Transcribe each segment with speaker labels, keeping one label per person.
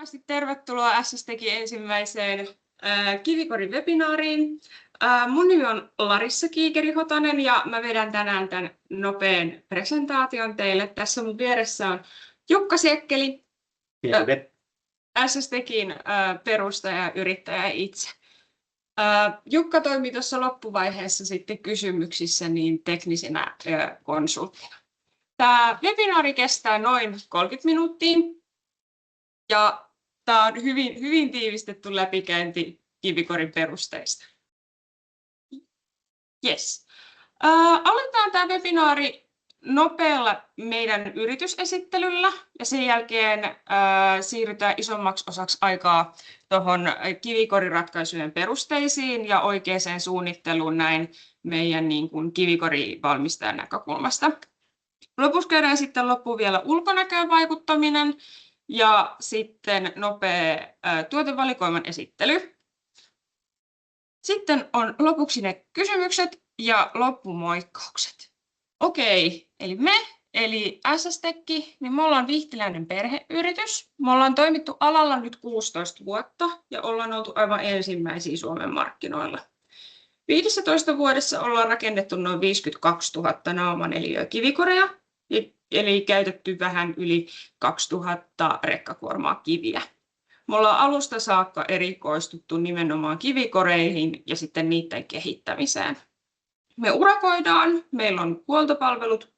Speaker 1: lämpimästi tervetuloa SST:n ensimmäiseen Kivikori-webinaariin. Mun nimi on Larissa Kiikeri-Hotonen ja mä vedän tänään tämän nopean presentaation teille. Tässä mun vieressä on Jukka Siekkeli, SST:n perustaja ja yrittäjä itse. Jukka toimii tuossa loppuvaiheessa sitten kysymyksissä niin teknisenä konsulttina. Tämä webinaari kestää noin 30 minuuttia ja tämä on hyvin tiivistetty läpikäynti Kivikorin perusteista. Yes. Aloitetaan tämä webinaari nopealla meidän yritysesittelyllä ja sen jälkeen siirrytään isommaksi osaksi aikaa tuohon Kivikori-ratkaisujen perusteisiin ja oikeaan suunnitteluun näin meidän niin kuin Kivikori-valmistajan näkökulmasta. Lopuksi käydään sitten loppuun vielä ulkonäköön vaikuttaminen ja sitten nopea tuotevalikoiman esittely. Sitten on lopuksi ne kysymykset ja loppumoikkaukset. Okei, eli SSTech, niin me ollaan vihtiläinen perheyritys. Me ollaan toimittu alalla nyt 16 vuotta ja ollaan oltu aivan ensimmäisiä Suomen markkinoilla. 15 vuodessa ollaan rakennettu noin 52 000 naumaneliöä kivikoreja, eli käytetty vähän yli 2000 rekkakuormaa kiviä. Me ollaan alusta saakka erikoistuttu nimenomaan kivikoreihin ja sitten niiden kehittämiseen. Me urakoidaan, meillä on huoltopalvelut,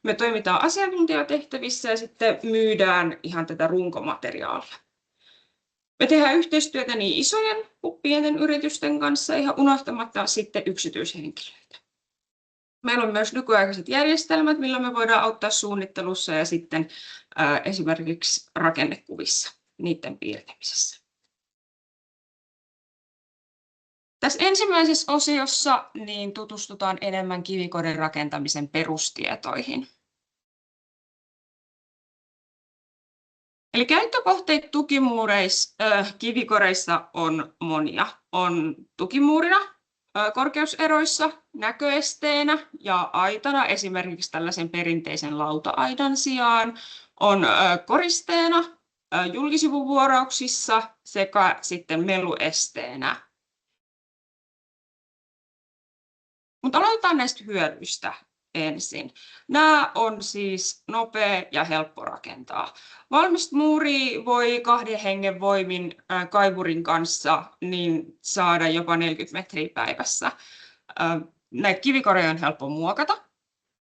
Speaker 1: me toimitaan asiantuntijatehtävissä ja sitten myydään ihan tätä runkomateriaalia. Me tehdään yhteistyötä niin isojen kuin pienten yritysten kanssa ihan unohtamatta sitten yksityishenkilöitä. Meillä on myös nykyaikaiset järjestelmät, millä me voidaan auttaa suunnittelussa ja sitten esimerkiksi rakennekuvissa, niiden piirtämisessä. Tässä ensimmäisessä osiossa niin tutustutaan enemmän kivikorin rakentamisen perustietoihin. Eli käyttökohteita kivikoreissa on monia. On tukimuurina, korkeuseroissa, näköesteenä ja aitana, esimerkiksi tällaisen perinteisen lauta-aidan sijaan. On koristeena, julkisivuvuorauksissa sekä sitten meluesteenä. Mutta aloitetaan näistä hyödyistä ensin. Nämä on siis nopea ja helppo rakentaa. Valmista muuria voi 2 hengen voimin kaivurin kanssa niin saada jopa 40 metriä päivässä. Näitä kivikoreja on helppo muokata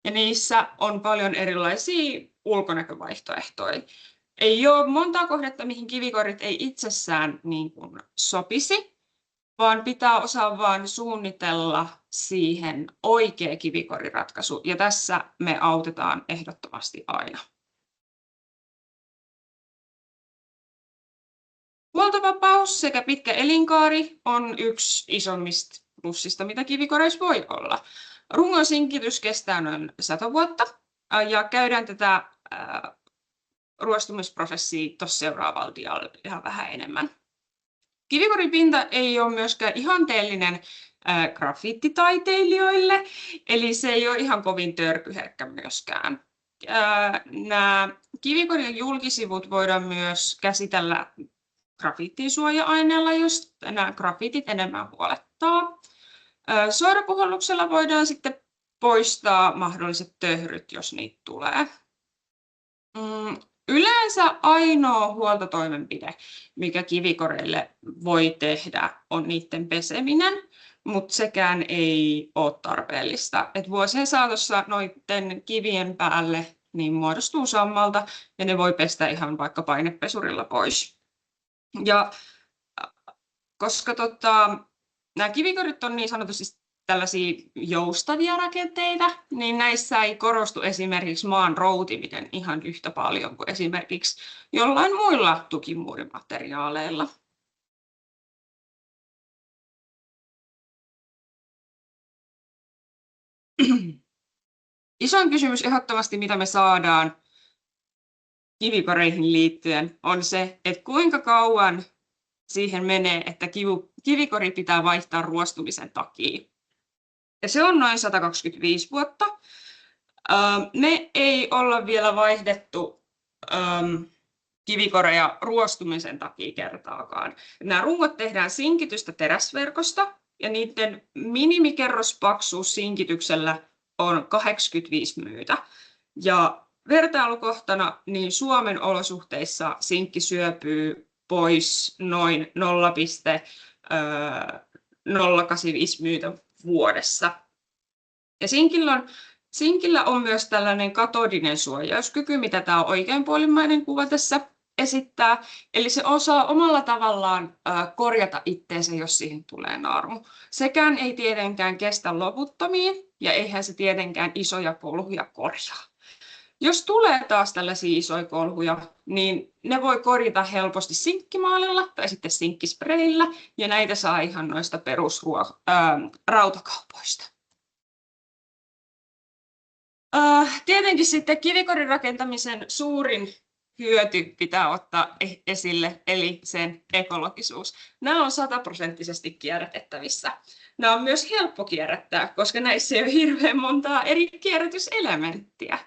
Speaker 1: ja niissä on paljon erilaisia ulkonäkövaihtoehtoja. Ei ole montaa kohdetta, mihin kivikorit ei itsessään niin kuin sopisi, vaan pitää osaa vain suunnitella siihen oikea kivikoriratkaisu, ja tässä me autetaan ehdottomasti aina. Huoltovapaus sekä pitkä elinkaari on yksi isommista plussista, mitä kivikoreissa voi olla. Rungon sinkitys kestää noin 100 vuotta, ja käydään tätä ruostumisprosessia tuossa seuraavalla dialla ihan vähän enemmän. Kivikorin pinta ei ole myöskään ihanteellinen grafiittitaiteilijoille, eli se ei ole ihan kovin törkyherkkä myöskään. Nämä kivikorin julkisivut voidaan myös käsitellä grafiittisuoja-aineella, jos nämä grafiitit enemmän huolettaa. Suorapuhalluksella voidaan sitten poistaa mahdolliset töhryt, jos niitä tulee. Yleensä ainoa huoltotoimenpide, mikä kivikoreille voi tehdä, on niiden peseminen, mutta sekään ei ole tarpeellista. Et vuosien saatossa noiden kivien päälle niin muodostuu sammalta ja ne voi pestä ihan vaikka painepesurilla pois. Ja koska nämä kivikorit on niin sanotusti tällaisia joustavia rakenteita, niin näissä ei korostu esimerkiksi maan routiminen ihan yhtä paljon kuin esimerkiksi jollain muilla tukimuurimateriaaleilla. Isoin kysymys ehdottomasti, mitä me saadaan kivikoreihin liittyen, on se, että kuinka kauan siihen menee, että kivikori pitää vaihtaa ruostumisen takia. Ja se on noin 125 vuotta. Me ei olla vielä vaihdettu kivikoreja ruostumisen takia kertaakaan. Nämä rungot tehdään sinkitystä teräsverkosta ja niiden minimikerrospaksuus sinkityksellä on 85 myytä. Ja vertailukohtana niin Suomen olosuhteissa sinkki syöpyy pois noin 0,085 myytä vuodessa. Ja sinkillä on myös tällainen katodinen suojauskyky, mitä tämä oikeanpuolimmainen kuva tässä esittää. Eli se osaa omalla tavallaan korjata itteensä, jos siihen tulee naarmu. Sekään ei tietenkään kestä loputtomiin ja eihän se tietenkään isoja kolhuja korjaa. Jos tulee taas tällaisia isoja kolhuja, niin ne voi korjata helposti sinkkimaalilla tai sitten sinkkispreillä, ja näitä saa ihan noista perusrautakaupoista. Tietenkin sitten kivikorin rakentamisen suurin hyöty pitää ottaa esille, eli sen ekologisuus. Nämä on 100% kierrätettävissä. Nämä on myös helppo kierrättää, koska näissä ei ole hirveän montaa eri kierrätyselementtiä.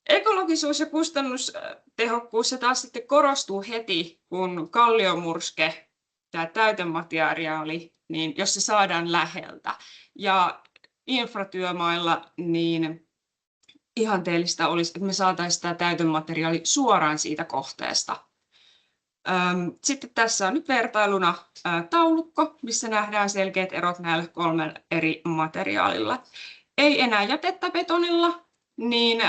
Speaker 1: Ekologisuus ja kustannustehokkuus se taas sitten korostuu heti, kun kalliomurske, tämä täytemateriaali, niin jos se saadaan läheltä. Ja infratyömailla niin ihanteellista olisi, että me saataisiin tämä täytemateriaali suoraan siitä kohteesta. Sitten tässä on nyt vertailuna taulukko, missä nähdään selkeät erot näillä 3 eri materiaalilla. Ei enää jätettä betonilla, niin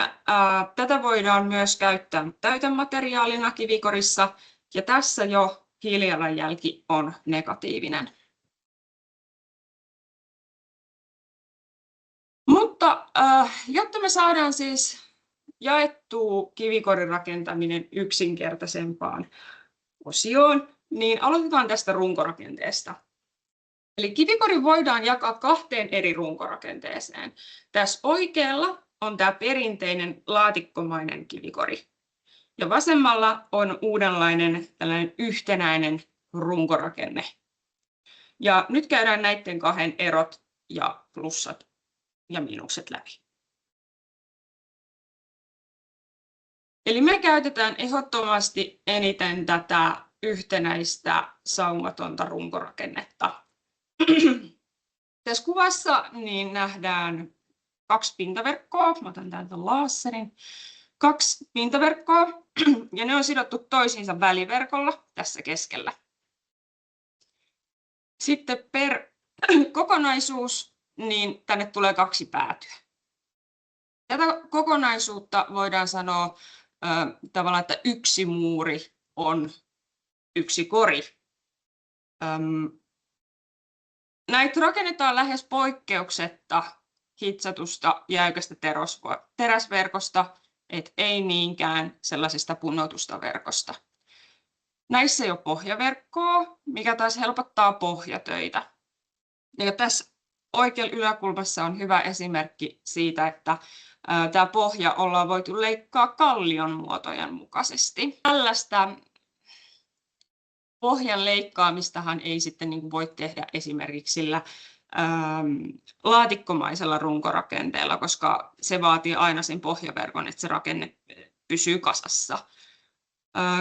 Speaker 1: tätä voidaan myös käyttää täytemateriaalina kivikorissa, ja tässä jo hiilijalanjälki on negatiivinen. Mutta jotta me saadaan siis jaettua kivikorin rakentaminen yksinkertaisempaan osioon, niin aloitetaan tästä runkorakenteesta. Eli kivikori voidaan jakaa 2 eri runkorakenteeseen. Tässä oikealla on tämä perinteinen laatikkomainen kivikori. Ja vasemmalla on uudenlainen tällainen yhtenäinen runkorakenne. Ja nyt käydään näiden 2 erot ja plussat ja miinukset läpi. Eli me käytetään ehdottomasti eniten tätä yhtenäistä saumatonta runkorakennetta. Tässä kuvassa niin nähdään 2 pintaverkkoa. Mä otan täältä laserin. 2 pintaverkkoa ja ne on sidottu toisiinsa väliverkolla tässä keskellä. Sitten per kokonaisuus niin tänne tulee 2 päätyä. Tätä kokonaisuutta voidaan sanoa tavallaan, että yksi muuri on yksi kori. Näitä rakennetaan lähes poikkeuksetta hitsatusta jäykästä teräsverkosta, et ei niinkään sellaisesta punnotusta verkosta. Näissä ei ole pohjaverkkoa, mikä taas helpottaa pohjatöitä. Ja tässä oikealla yläkulmassa on hyvä esimerkki siitä, että tämä pohja ollaan voitu leikkaa kallion muotojen mukaisesti. Tällaista pohjan leikkaamistahan ei sitten voi tehdä esimerkiksi sillä laatikkomaisella runkorakenteella, koska se vaatii aina sen pohjaverkon, että se rakenne pysyy kasassa.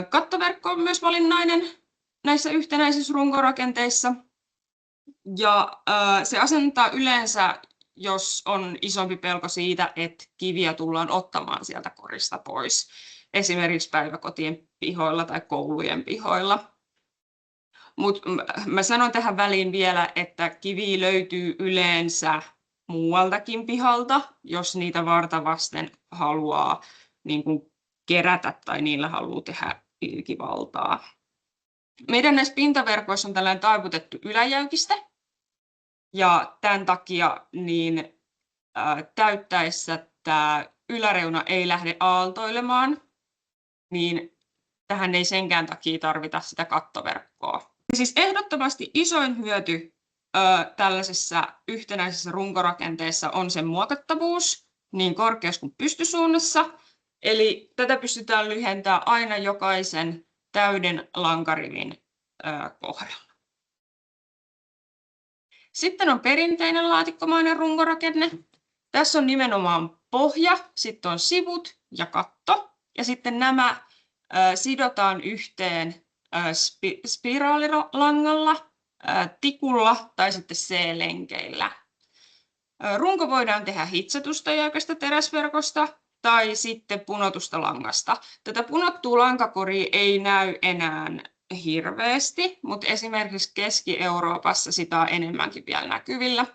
Speaker 1: Kattoverkko on myös valinnainen näissä yhtenäisissä runkorakenteissa. Ja se asennetaan yleensä, jos on isompi pelko siitä, että kiviä tullaan ottamaan sieltä korista pois, esimerkiksi päiväkotien pihoilla tai koulujen pihoilla. Mutta mä sanon tähän väliin vielä, että kiviä löytyy yleensä muualtakin pihalta, jos niitä varta vasten haluaa niin kuin kerätä tai niillä haluaa tehdä ilkivaltaa. Meidän näissä pintaverkoissa on tällainen taivutettu yläjäykiste. Ja tämän takia niin, täyttäessä tämä yläreuna ei lähde aaltoilemaan, niin tähän ei senkään takia tarvita sitä kattoverkkoa. Ja siis ehdottomasti isoin hyöty tällaisessa yhtenäisessä runkorakenteessa on sen muokattavuus niin korkeassa kuin pystysuunnassa. Eli tätä pystytään lyhentämään aina jokaisen täyden lankarivin kohdalla. Sitten on perinteinen laatikkomainen runkorakenne. Tässä on nimenomaan pohja, sitten on sivut ja katto. Ja sitten nämä sidotaan yhteen spiraalilangalla, tikulla tai sitten C-lenkeillä. Runko voidaan tehdä hitsatusta jäykästä teräsverkosta tai sitten punotusta langasta. Tätä punottua lankakoria ei näy enää hirveästi, mutta esimerkiksi Keski-Euroopassa sitä on enemmänkin vielä näkyvillä.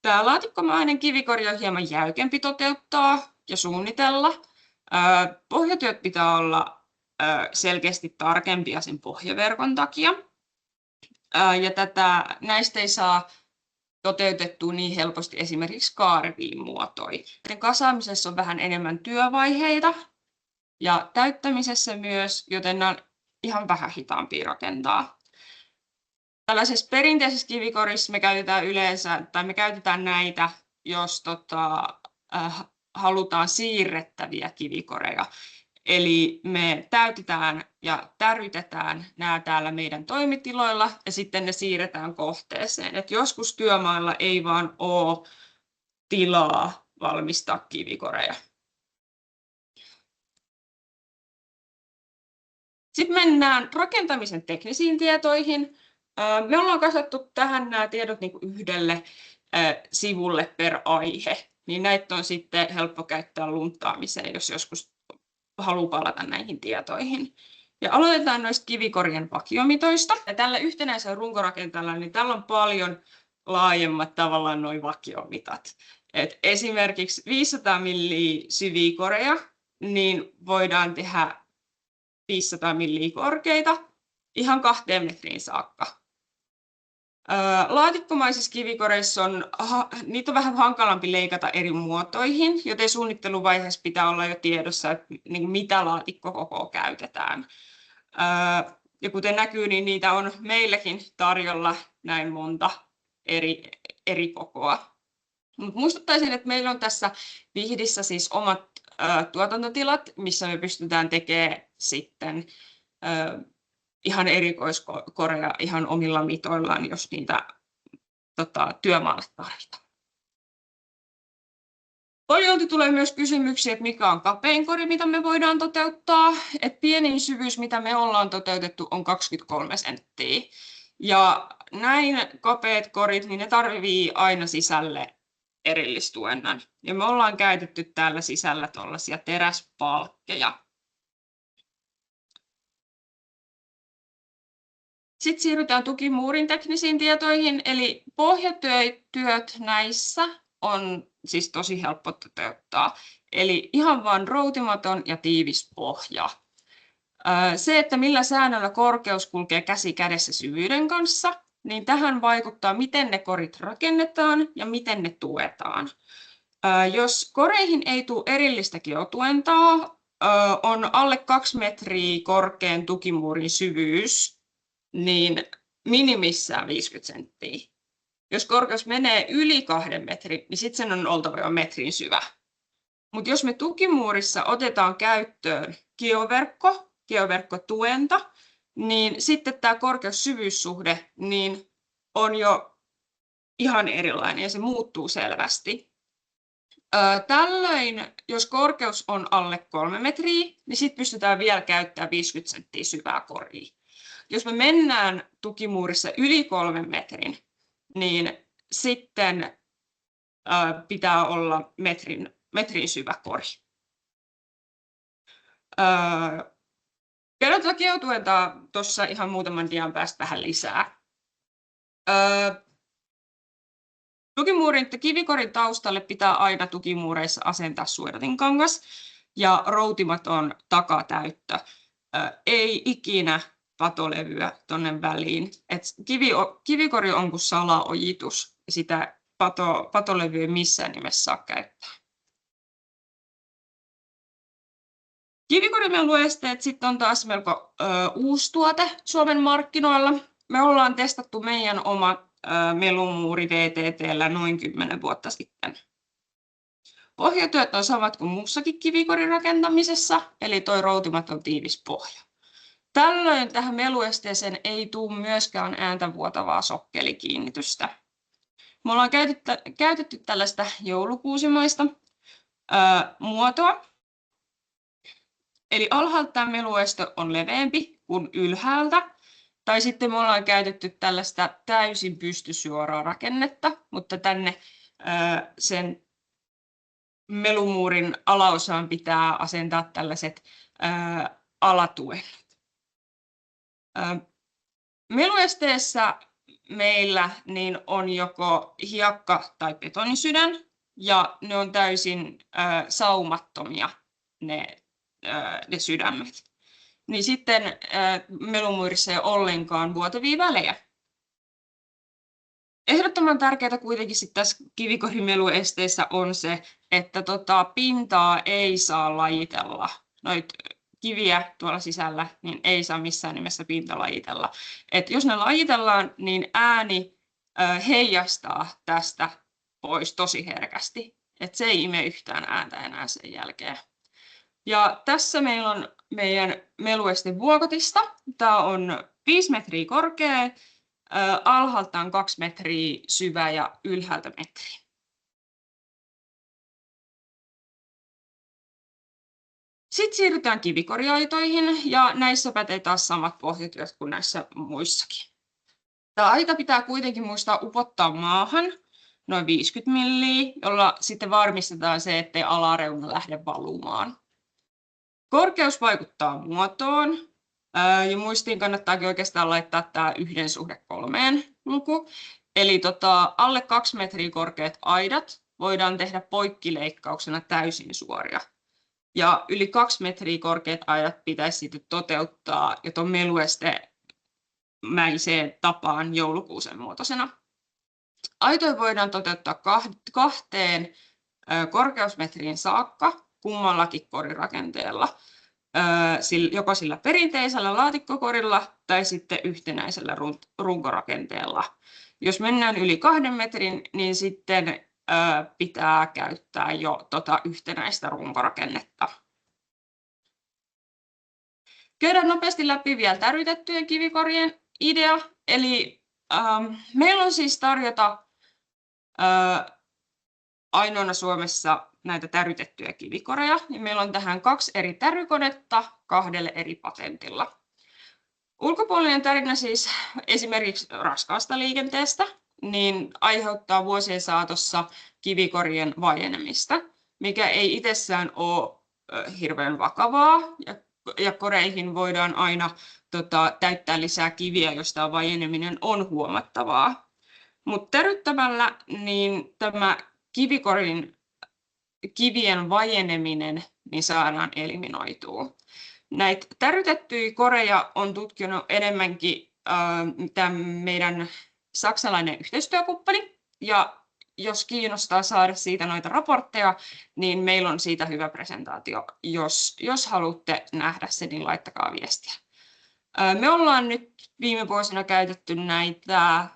Speaker 1: Tämä laatikkomainen kivikori on hieman jäykempi toteuttaa ja suunnitella. Pohjatyöt pitää olla selkeästi tarkempia sen pohjaverkon takia. Ja näistä ei saa toteutettua niin helposti esimerkiksi kaariviin muotoja. Kasaamisessa on vähän enemmän työvaiheita ja täyttämisessä myös, joten nämä on ihan vähän hitaampia rakentaa. Tällaisessa perinteisessä kivikorissa me käytetään näitä, jos halutaan siirrettäviä kivikoreja. Eli me täytetään ja tärytetään nämä täällä meidän toimitiloilla ja sitten ne siirretään kohteeseen. Et joskus työmailla ei vaan ole tilaa valmistaa kivikoreja. Sitten mennään rakentamisen teknisiin tietoihin. Me ollaan kasattu tähän nämä tiedot niin kuin yhdelle sivulle per aihe. Niin näitä on sitten helppo käyttää lunttaamiseen, jos joskus haluaa palata näihin tietoihin. Ja aloitetaan noista kivikorien vakiomitoista. Ja tällä yhtenäisellä runkorakentajalla niin tällä on paljon laajemmat tavallaan nuo vakiomitat. Et esimerkiksi 500 milliä syviä koreja, niin voidaan tehdä 500 milliä korkeita ihan 2 metriin saakka. Laatikkomaisissa kivikoreissa niitä on vähän hankalampi leikata eri muotoihin, joten suunnitteluvaiheessa pitää olla jo tiedossa, että mitä laatikkokokoa käytetään. Ja kuten näkyy, niin niitä on meilläkin tarjolla näin monta eri kokoa. Mut muistuttaisin, että meillä on tässä Vihdissä siis omat tuotantotilat, missä me pystytään tekemään sitten ihan erikoiskoreja ihan omilla mitoillaan, jos niitä työmaalle tarvitaan. Paljolti tulee myös kysymyksiä, että mikä on kapein kori, mitä me voidaan toteuttaa. Et pienin syvyys, mitä me ollaan toteutettu, on 23 senttiä. Ja näin kapeat korit, niin ne tarvitsee aina sisälle erillistuennan. Ja me ollaan käytetty täällä sisällä tuollaisia teräspalkkeja. Sitten siirrytään tukimuurin teknisiin tietoihin, eli pohjatyöt näissä on siis tosi helppo toteuttaa. Eli ihan vain routimaton ja tiivis pohja. Se, että millä säännöllä korkeus kulkee käsi kädessä syvyyden kanssa, niin tähän vaikuttaa, miten ne korit rakennetaan ja miten ne tuetaan. Jos koreihin ei tule erillistä geotuentaa, on alle 2 metriä korkean tukimuurin syvyys, niin minimissään 50 senttiä. Jos korkeus menee yli 2 metrin, niin sitten sen on oltava jo metrin syvä. Mutta jos me tukimuurissa otetaan käyttöön geoverkkotuenta, niin sitten tämä korkeus-syvyyssuhde niin on jo ihan erilainen ja se muuttuu selvästi. Tällöin, jos korkeus on alle 3 metriä, niin sitten pystytään vielä käyttämään 50 senttiä syvää koria. Jos me mennään tukimuurissa yli 3 metrin, niin sitten pitää olla metrin syvä kori. Käydään tuota geotuentaa tuossa ihan muutaman dian päästä vähän lisää. Tukimuurin kivikorin taustalle pitää aina tukimuureissa asentaa suodatinkangas ja routimaton takatäyttö. Ei ikinä patolevyä tuonne väliin. Kivikori on kuin salaojitus. Sitä patolevyä ei missään nimessä saa käyttää. Kivikorimelu-esteet sitten on taas melko uusi tuote Suomen markkinoilla. Me ollaan testattu meidän oma melumuuri VTT:llä noin 10 vuotta sitten. Pohjatyöt on samat kuin muussakin kivikorin rakentamisessa, eli toi routimaton tiivis pohja. Tällöin tähän meluesteeseen ei tule myöskään ääntä vuotavaa sokkelikiinnitystä. Me ollaan käytetty tällaista joulukuusimaista muotoa. Eli alhaalta tämä meluesto on leveämpi kuin ylhäältä. Tai sitten me ollaan käytetty tällaista täysin pystysuoraa rakennetta, mutta tänne sen melumuurin alaosaan pitää asentaa tällaiset alatuet. Meluesteessä meillä niin on joko hiekka- tai betonisydän, ja ne on täysin saumattomia ne sydämet. Niin sitten melumuurissa ei ole ollenkaan vuotavia välejä. Ehdottoman tärkeää kuitenkin sit tässä kivikorimeluesteessä on se, että pintaa ei saa lajitella. Noit kiviä tuolla sisällä niin ei saa missään nimessä pinta lajitella. Et jos ne lajitellaan, niin ääni heijastaa tästä pois tosi herkästi. Et se ei ime yhtään ääntä enää sen jälkeen. Ja tässä meillä on meidän melueste Vuokotista. Tämä on 5 metriä korkea, alhaaltaan 2 metriä syvä ja ylhäältä metri. Sitten siirrytään kivikoriaitoihin, ja näissä pätee taas samat pohjatyöt kuin näissä muissakin. Tämä aita pitää kuitenkin muistaa upottaa maahan noin 50 milliä, jolla sitten varmistetaan se, ettei alareuna lähde valumaan. Korkeus vaikuttaa muotoon, ja muistiin kannattaakin oikeastaan laittaa tämä 1:3 luku. Eli alle 2 metriä korkeat aidat voidaan tehdä poikkileikkauksena täysin suoria. Ja yli 2 metriä korkeat aidat pitäisi sitten toteuttaa jo tuon meluestemäiseen tapaan joulukuusen muotoisena. Aitoja voidaan toteuttaa 2 korkeusmetriin saakka kummallakin korirakenteella, joko sillä perinteisellä laatikkokorilla tai sitten yhtenäisellä runkorakenteella. Jos mennään yli 2 metrin, niin sitten pitää käyttää jo yhtenäistä runkorakennetta. Käydään nopeasti läpi vielä tärytettyjen kivikorien idea. Eli meillä on siis tarjota ainoana Suomessa näitä tärytettyjä kivikoreja. Ja meillä on tähän 2 eri tärykonetta 2 eri patentilla. Ulkopuolinen tärinä siis esimerkiksi raskaasta liikenteestä niin aiheuttaa vuosien saatossa kivikorien vajenemista, mikä ei itsessään ole hirveän vakavaa. Ja koreihin voidaan aina täyttää lisää kiviä, jos tämä vajeneminen on huomattavaa. Mutta täryttämällä niin tämä kivien vajeneminen niin saadaan eliminoitua. Näitä tärytettyjä koreja on tutkinut enemmänkin meidän saksalainen yhteistyökumppani, ja jos kiinnostaa saada siitä noita raportteja, niin meillä on siitä hyvä presentaatio. Jos haluatte nähdä sen, niin laittakaa viestiä. Me ollaan nyt viime vuosina käytetty näitä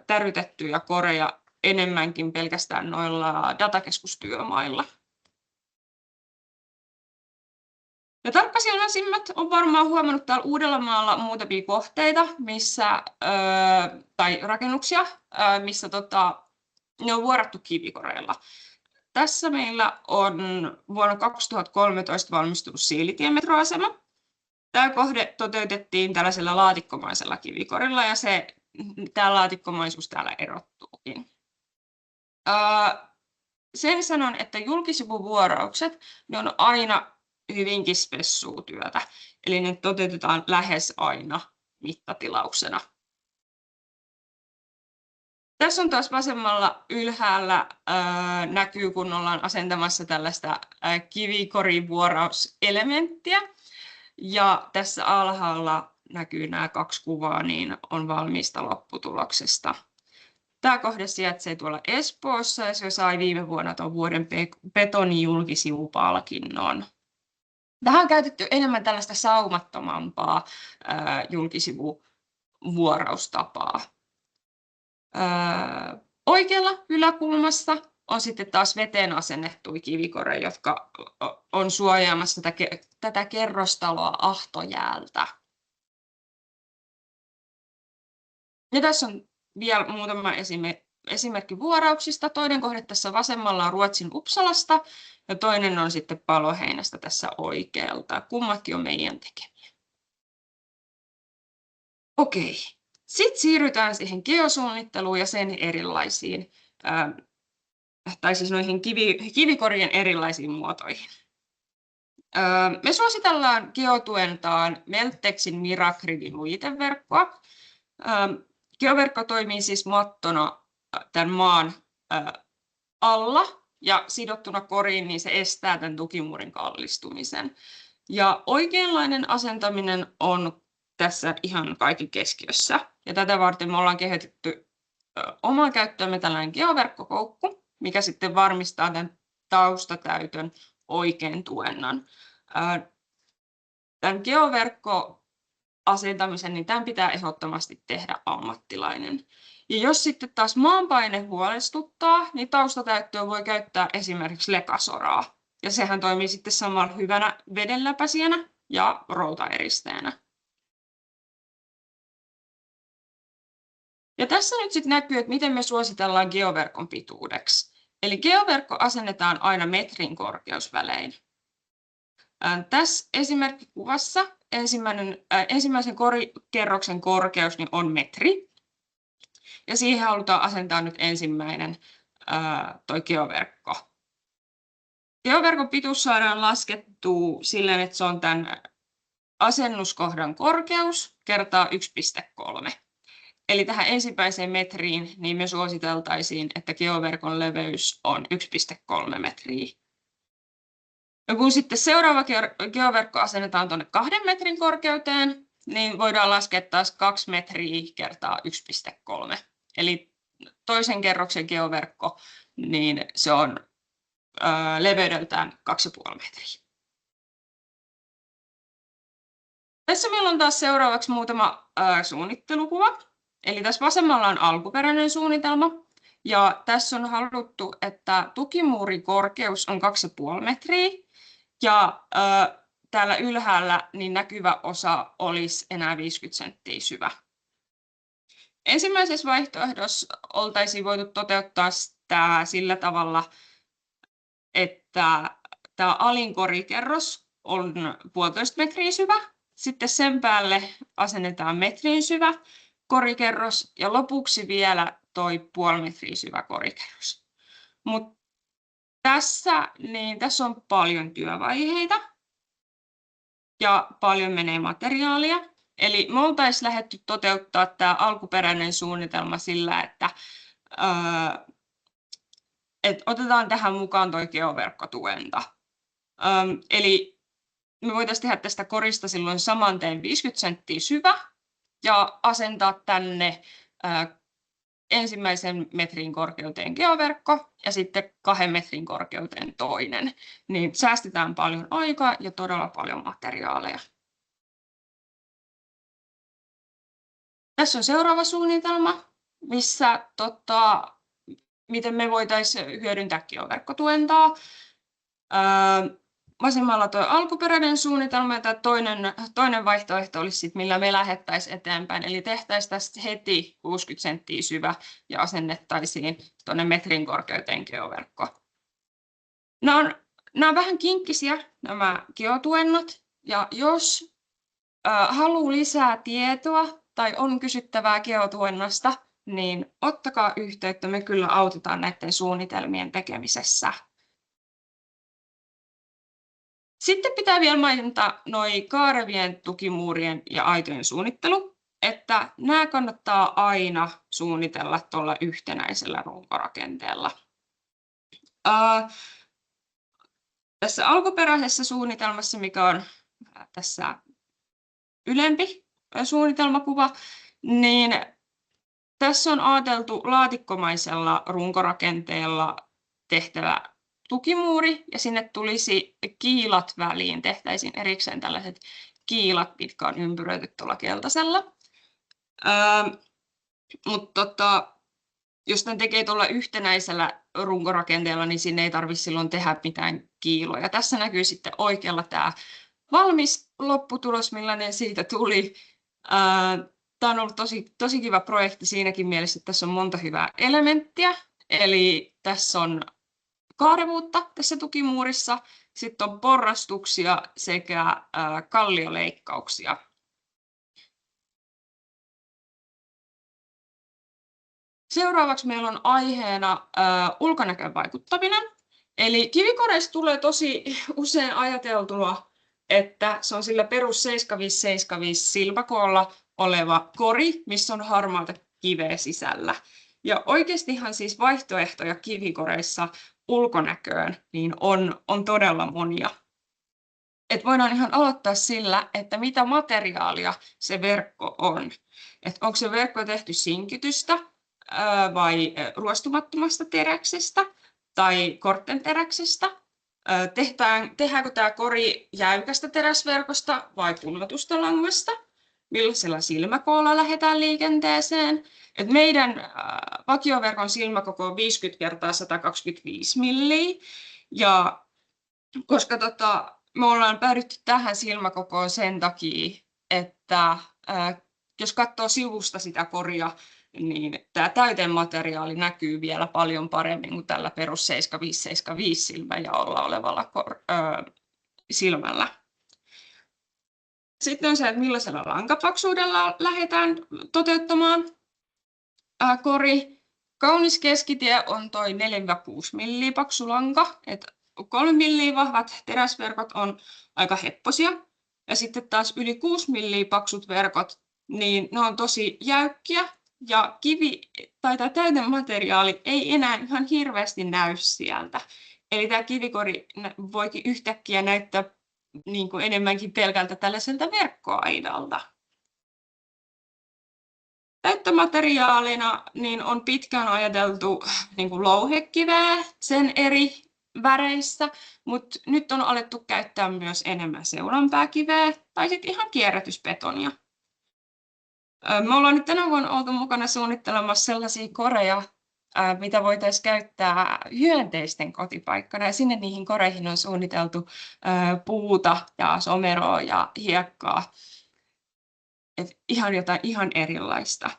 Speaker 1: tärytettyjä koreja enemmänkin pelkästään noilla datakeskustyömailla. Ja tarkkasilmäisimmät on varmaan huomannut täällä Uudellamaalla muutamia kohteita, tai rakennuksia, missä ne on vuorattu kivikoreilla. Tässä meillä on vuonna 2013 valmistunut Siilitien metroasema. Tämä kohde toteutettiin tällaisella laatikkomaisella kivikorilla, ja tämä laatikkomaisuus täällä erottuukin. Sen sanon, että julkisivuvuoraukset ne on aina hyvinkin spessua työtä, eli ne toteutetaan lähes aina mittatilauksena. Tässä on taas vasemmalla ylhäällä näkyy, kun ollaan asentamassa tällaista kivikorivuorauselementtiä. Ja tässä alhaalla näkyy nämä 2 kuvaa, niin on valmista lopputuloksesta. Tämä kohde sijaitsee tuolla Espoossa, ja se sai viime vuonna tuon vuoden betonijulkisivupalkinnon. Tähän on käytetty enemmän tällaista saumattomampaa julkisivuvuoraustapaa. Oikealla yläkulmassa on sitten taas veteen asennettuja kivikoreja, jotka on suojaamassa tätä kerrostaloa ahtojäältä. Ja tässä on vielä muutama esimerkki vuorauksista. Toinen kohde tässä vasemmalla on Ruotsin Uppsalasta ja toinen on sitten Paloheinästä tässä oikealta. Kummatkin on meidän tekemiä. Okei. Sitten siirrytään siihen geosuunnitteluun ja sen erilaisiin, tai siis noihin kivikorien erilaisiin muotoihin. Me suositellaan geotuentaan Meltexin Miragridin lujiteverkkoa. Geoverkko toimii siis mattona tämän maan alla ja sidottuna koriin, niin se estää tämän tukimuurin kallistumisen. Ja oikeanlainen asentaminen on tässä ihan kaiken keskiössä. Ja tätä varten me ollaan kehitetty omaan käyttöömme tällainen geoverkkokoukku, mikä sitten varmistaa tämän taustatäytön oikein tuennan. Tämän geoverkkoasentamisen, niin tämän pitää ehdottomasti tehdä ammattilainen. Ja jos sitten taas maanpaine huolestuttaa, niin taustatäyttöä voi käyttää esimerkiksi lekasoraa. Ja sehän toimii sitten samalla hyvänä vedenläpäisijänä ja routaeristeenä. Ja tässä nyt sitten näkyy, että miten me suositellaan geoverkon pituudeksi. Eli geoverkko asennetaan aina metrin korkeusvälein. Tässä esimerkkikuvassa ensimmäisen korikerroksen korkeus niin on metri. Ja siihen halutaan asentaa nyt ensimmäinen toi geoverkko. Geoverkon pituus saadaan laskettua sillä, että se on tämän asennuskohdan korkeus kertaa 1,3. Eli tähän ensimmäiseen metriin niin me suositeltaisiin, että geoverkon leveys on 1,3 metriä. Ja kun sitten seuraava geoverkko asennetaan tuonne 2 metrin korkeuteen, niin voidaan laskea taas 2 metriä kertaa 1,3. Eli toisen kerroksen geoverkko, niin se on leveydeltään 2,5 metriä. Tässä meillä on taas seuraavaksi muutama suunnittelukuva. Eli tässä vasemmalla on alkuperäinen suunnitelma. Ja tässä on haluttu, että tukimuurin korkeus on 2,5 metriä. Ja täällä ylhäällä niin näkyvä osa olisi enää 50 senttiä syvä. Ensimmäisessä vaihtoehdossa oltaisiin voitu toteuttaa tämä sillä tavalla, että tämä alin korikerros on 1,5 metriä syvä. Sitten sen päälle asennetaan metrin syvä korikerros ja lopuksi vielä toi 0,5 metriä syvä korikerros. Mutta tässä on paljon työvaiheita ja paljon menee materiaalia. Eli me oltaisiin lähdetty toteuttaa tämä alkuperäinen suunnitelma sillä, että otetaan tähän mukaan tuo geoverkkotuenta. Eli me voitaisiin tehdä tästä korista silloin saman tien 50 senttiä syvä ja asentaa tänne ensimmäisen metrin korkeuteen geoverkko ja sitten 2 metrin korkeuteen toinen. Niin säästetään paljon aikaa ja todella paljon materiaaleja. Tässä on seuraava suunnitelma, missä miten me voitaisiin hyödyntää geoverkkotuentaa. Vasemmalla tuo alkuperäinen suunnitelma ja toinen vaihtoehto olisi sit, millä me lähdettäisiin eteenpäin. Eli tehtäisiin tästä heti 60 senttiä syvä ja asennettaisiin tuonne metrin korkeuteen geoverkko. Nämä on vähän kinkkisiä nämä geotuennot. Ja jos haluaa lisää tietoa tai on kysyttävää geotuennosta, niin ottakaa yhteyttä. Me kyllä autetaan näiden suunnitelmien tekemisessä. Sitten pitää vielä mainita noi kaarevien, tukimuurien ja aitojen suunnittelu, että nämä kannattaa aina suunnitella tuolla yhtenäisellä runkorakenteella. Tässä alkuperäisessä suunnitelmassa, mikä on tässä ylempi suunnitelmakuva, niin tässä on ajateltu laatikkomaisella runkorakenteella tehtävä tukimuuri ja sinne tulisi kiilat väliin. Tehtäisiin erikseen tällaiset kiilat, mitkä on ympyröity tuolla keltaisella. Mutta jos tämän tekee tuolla yhtenäisellä runkorakenteella, niin sinne ei tarvitse silloin tehdä mitään kiiloja. Tässä näkyy sitten oikealla tämä valmis lopputulos, millainen siitä tuli. tämä on ollut tosi kiva projekti siinäkin mielessä, että tässä on monta hyvää elementtiä. Eli tässä on kaarevuutta tässä tukimuurissa, sitten on porrastuksia sekä kallioleikkauksia. Seuraavaksi meillä on aiheena ulkonäköön vaikuttaminen. Eli kivikoreista tulee tosi usein ajateltua, että se on sillä perus 7575 silmäkoolla oleva kori, missä on harmaata kiveä sisällä. Ja oikeastihan siis vaihtoehtoja kivikoreissa ulkonäköön niin on todella monia. Et voidaan ihan aloittaa sillä, että mitä materiaalia se verkko on. Et onko se verkko tehty sinkitystä vai ruostumattomasta teräksestä tai korttenteräksestä? Tehdäänkö tämä kori jäykästä teräsverkosta vai kullatusta langasta? Millaisella silmäkoolla lähdetään liikenteeseen? Et meidän vakioverkon silmäkoko on 50 × 125 milliä. Ja koska me ollaan päädytty tähän silmäkokoon sen takia, että jos katsoo sivusta sitä koria, niin tämä täytemateriaali näkyy vielä paljon paremmin kuin tällä perus 7575 silmäjaolla olevalla silmällä. Sitten on se, että millaisella lankapaksuudella lähdetään toteuttamaan kori. Kaunis keskitie on toi 4-6 milliä paksu lanka. 3 milliä vahvat teräsverkot on aika hepposia. Ja sitten taas yli 6 milliä paksut verkot, niin ne on tosi jäykkiä. Ja kivi tai tämä täytemateriaali ei enää ihan hirveästi näy sieltä. Eli tämä kivikori voikin yhtäkkiä näyttää niin kuin enemmänkin pelkältä tällaiselta verkkoaidalta. Täyttömateriaalina niin on pitkään ajateltu niin kuin louhekiveä sen eri väreissä, mutta nyt on alettu käyttää myös enemmän seulonpääkiveä tai sitten ihan kierrätysbetonia. Me ollaan nyt tänä vuonna oltu mukana suunnittelemassa sellaisia koreja, mitä voitaisiin käyttää hyönteisten kotipaikkana. Ja sinne niihin koreihin on suunniteltu puuta ja someroa ja hiekkaa. Et ihan jotain ihan erilaista.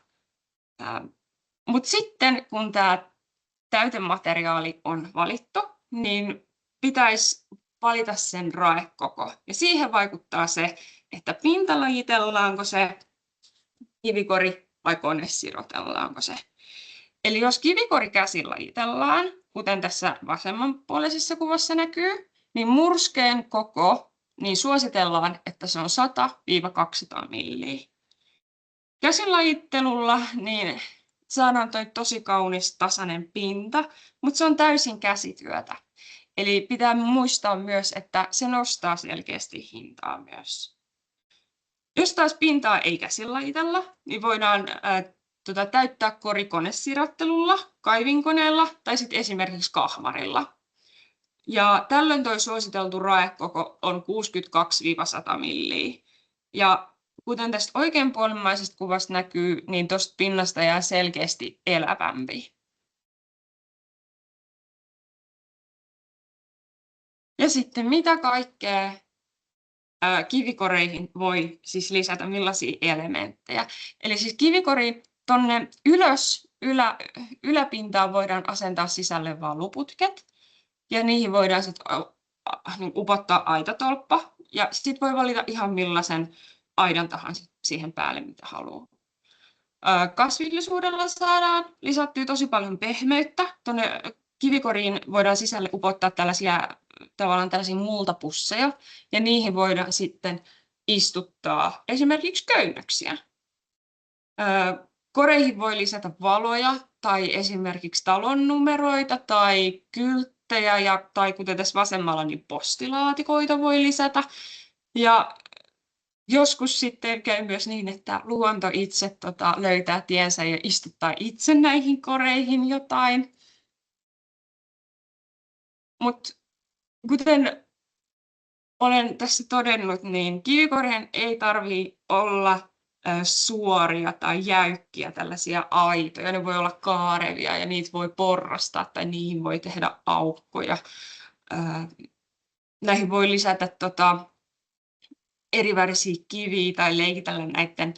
Speaker 1: Mutta sitten kun tämä täytemateriaali on valittu, niin pitäisi valita sen raekoko. Ja siihen vaikuttaa se, että pintalajitellaanko se kivikori vai konesirotellaanko se. Eli jos kivikori käsin lajitellaan, kuten tässä vasemmanpuoleisessa kuvassa näkyy, niin murskeen koko niin suositellaan, että se on 100-200 milliä. Käsilajittelulla niin saadaan toi tosi kaunis tasainen pinta, mutta se on täysin käsityötä. Eli pitää muistaa myös, että se nostaa selkeästi hintaa myös. Jos taas pintaa ei käsilajitella, niin voidaan täyttää kori konesirottelulla, kaivinkoneella tai sitten esimerkiksi kahmarilla. Ja tällöin tuo suositeltu raekoko on 62-100 milliä. Ja kuten tästä oikeanpuolimmaisesta kuvasta näkyy, niin tuosta pinnasta jää selkeästi elävämpi. Ja sitten mitä kaikkea kivikoreihin voi siis lisätä, millaisia elementtejä. Eli siis kivikori tuonne yläpintaan voidaan asentaa sisälle valuputket. Ja niihin voidaan sitten upottaa aitatolppa. Ja sitten voi valita ihan millaisen aidan tahansa siihen päälle, mitä haluaa. Kasvillisuudella saadaan lisättyä tosi paljon pehmeyttä. Tuonne kivikoriin voidaan sisälle upottaa tällaisia multapusseja, ja niihin voidaan sitten istuttaa esimerkiksi köynnöksiä. Koreihin voi lisätä valoja tai esimerkiksi talon numeroita tai kylttejä, tai kuten tässä vasemmalla, niin postilaatikoita voi lisätä. Ja joskus sitten käy myös niin, että luonto itse löytää tiensä ja istuttaa itse näihin koreihin jotain. Mutta kuten olen tässä todennut, niin kivikorien ei tarvitse olla suoria tai jäykkiä tällaisia aitoja. Ne voi olla kaarevia ja niitä voi porrastaa tai niihin voi tehdä aukkoja. Näihin voi lisätä erivärisiä kiviä tai leikitellä näiden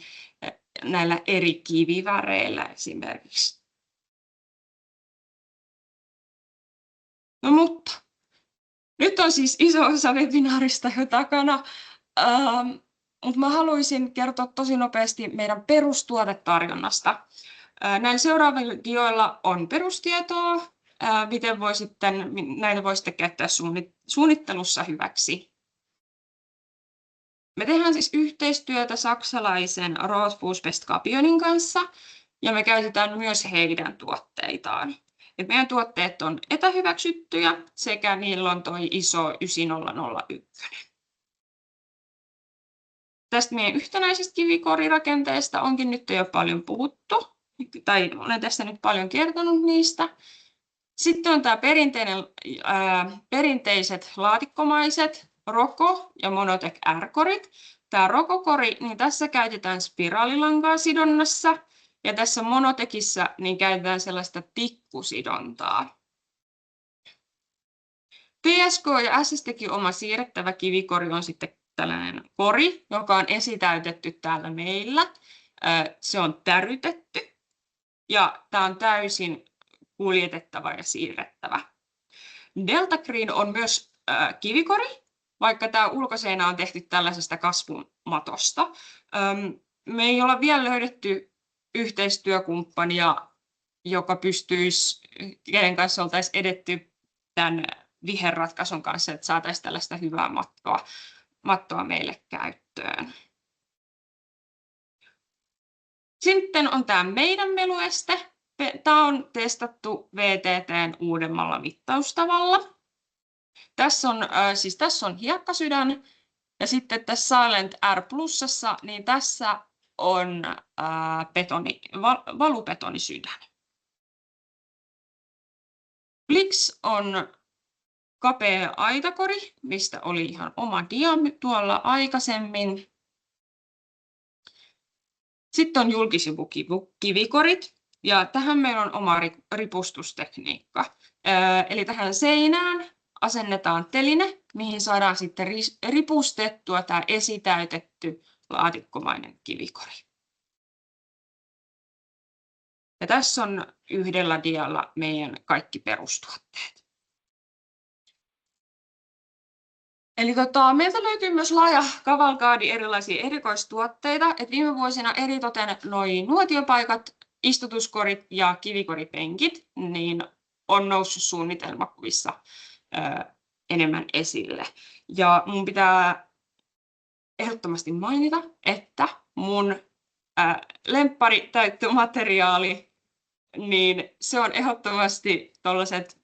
Speaker 1: näillä eri kiviväreillä esimerkiksi. No mutta, nyt on siis iso osa webinaarista jo takana, mutta mä haluaisin kertoa tosi nopeasti meidän perustuotetarjonnasta. Näillä seuraavilla dioilla on perustietoa, miten näitä voi sitten käyttää suunnittelussa hyväksi. Me tehdään siis yhteistyötä saksalaisen Rotfussbest Capionin kanssa ja me käytetään myös heidän tuotteitaan. Et meidän tuotteet on etähyväksyttyjä sekä niillä on tuo ISO 9001. Tästä meidän yhtenäisestä kivikorirakenteesta onkin nyt jo paljon puhuttu, tai olen tässä nyt paljon kertonut niistä. Sitten on tämä perinteiset laatikkomaiset Roko ja Monotec R-korit. Tämä Roko-kori, niin tässä käytetään spiraalilankaa sidonnassa ja tässä Monotecissa niin käytetään sellaista tikkusidontaa. PSK ja SST:kin oma siirrettävä kivikori on sitten tällainen kori, joka on esitäytetty täällä meillä. Se on tärytetty ja tämä on täysin kuljetettava ja siirrettävä. Delta Green on myös kivikori, vaikka tämä ulkoseinä on tehty tällaisesta kasvumatosta. Me ei olla vielä löydetty yhteistyökumppania, kenen kanssa oltaisiin edetty tämän viherratkaisun kanssa, että saataisiin tällaista hyvää mattoa meille käyttöön. Sitten on tämä meidän melueste. Tämä on testattu VTT:n uudemmalla mittaustavalla. Tässä on hiekkasydän ja sitten tässä Silent R Plusassa, niin tässä on valubetonisydän. Blix on kapea aitakori, mistä oli ihan oma dia tuolla aikaisemmin. Sitten on julkisivukivikorit ja tähän meillä on oma ripustustekniikka. Eli tähän seinään asennetaan teline, mihin saadaan sitten ripustettua tämä esitäytetty laatikkomainen kivikori. Ja tässä on yhdellä dialla meidän kaikki perustuotteet. Eli meiltä löytyy myös laaja kavalkaadi erilaisia erikoistuotteita. Et viime vuosina eritoten nuotiopaikat, istutuskorit ja kivikoripenkit niin on noussut suunnitelmakuvissa enemmän esille. Ja mun pitää ehdottomasti mainita, että mun lempparitäyttömateriaali, niin se on ehdottomasti tuollaiset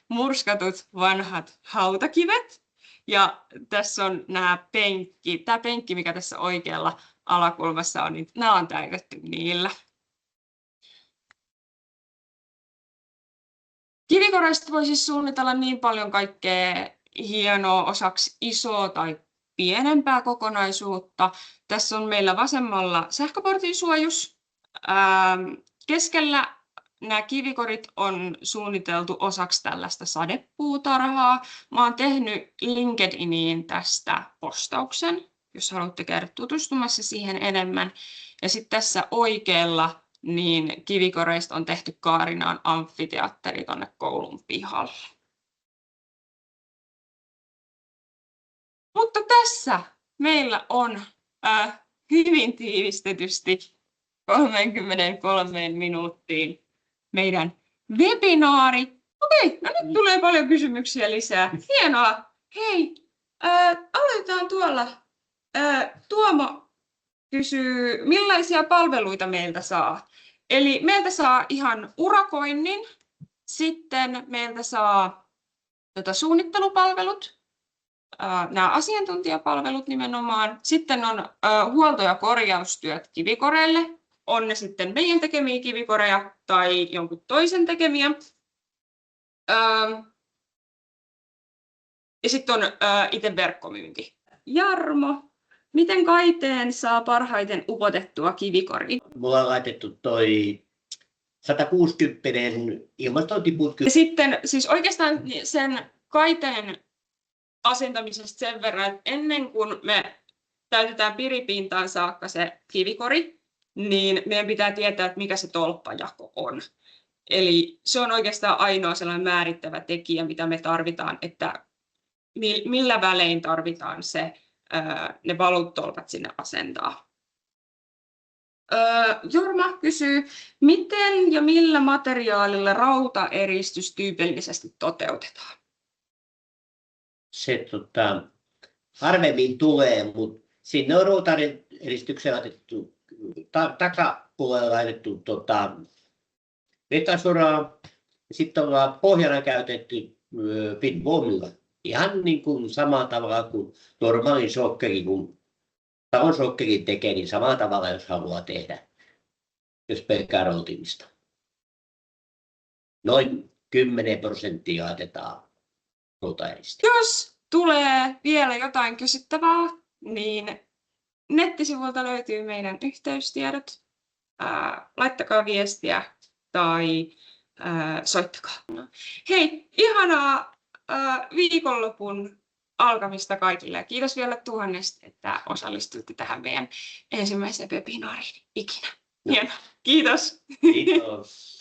Speaker 1: murskatut vanhat hautakivet. Ja tässä on tämä penkki, mikä tässä oikealla alakulmassa on, niin nämä on täytetty niillä. Kivikoreista voi siis suunnitella niin paljon kaikkea hienoa osaksi isoa tai pienempää kokonaisuutta. Tässä on meillä vasemmalla sähköportin suojus. Keskellä nämä kivikorit on suunniteltu osaksi tällaista sadepuutarhaa. Mä oon tehnyt LinkedIniin tästä postauksen, jos haluatte käydä tutustumassa siihen enemmän. Ja sitten tässä oikealla niin kivikoreista on tehty Kaarinaan amfiteatteri tuonne koulun pihalle. Mutta tässä meillä on hyvin tiivistetysti 33 minuuttiin meidän webinaari. Okei, no nyt tulee paljon kysymyksiä lisää. Hienoa. Hei, aloitetaan tuolla. Tuomo kysyy, millaisia palveluita meiltä saa. Eli meiltä saa ihan urakoinnin, sitten meiltä saa suunnittelupalvelut, nämä asiantuntijapalvelut nimenomaan. Sitten on huolto- ja korjaustyöt kivikoreille. On ne sitten meidän tekemiä kivikoreja tai jonkun toisen tekemiä. Ja sitten on itse verkkomyynti. Jarmo, miten Kaiteen saa parhaiten upotettua kivikoriin?
Speaker 2: Mulla on laitettu toi 160 ilmastointiputki.
Speaker 1: Ja sitten siis oikeastaan sen Kaiteen asentamisesta sen verran, että ennen kuin me täytetään piripintaan saakka se kivikori, niin meidän pitää tietää, että mikä se tolppajako on. Eli se on oikeastaan ainoa sellainen määrittävä tekijä, mitä me tarvitaan, että millä välein tarvitaan ne valutolpat sinne asentaa. Jorma kysyy, miten ja millä materiaalilla rautaeristys tyypillisesti toteutetaan?
Speaker 2: Se harvemmin tulee, mutta sinne on rautaeristykseen laitettu, takapuolella laitettu vekasuraa. Sitten ollaan pohjana käytetty pitbommilla. Ihan niin kuin samalla tavalla kuin normaalin sokkeri, kun talon sokkerin tekee, niin samalla tavalla, jos haluaa tehdä, jos pelkää routimista. Noin 10% laitetaan rautaeristä.
Speaker 1: Jos tulee vielä jotain kysyttävää, niin nettisivulta löytyy meidän yhteystiedot. Laittakaa viestiä tai soittakaa. Hei, ihanaa viikonlopun alkamista kaikille ja kiitos vielä 1000, että osallistuitte tähän meidän ensimmäiseen webinaariin ikinä. Hienoa. Kiitos.
Speaker 2: Kiitos.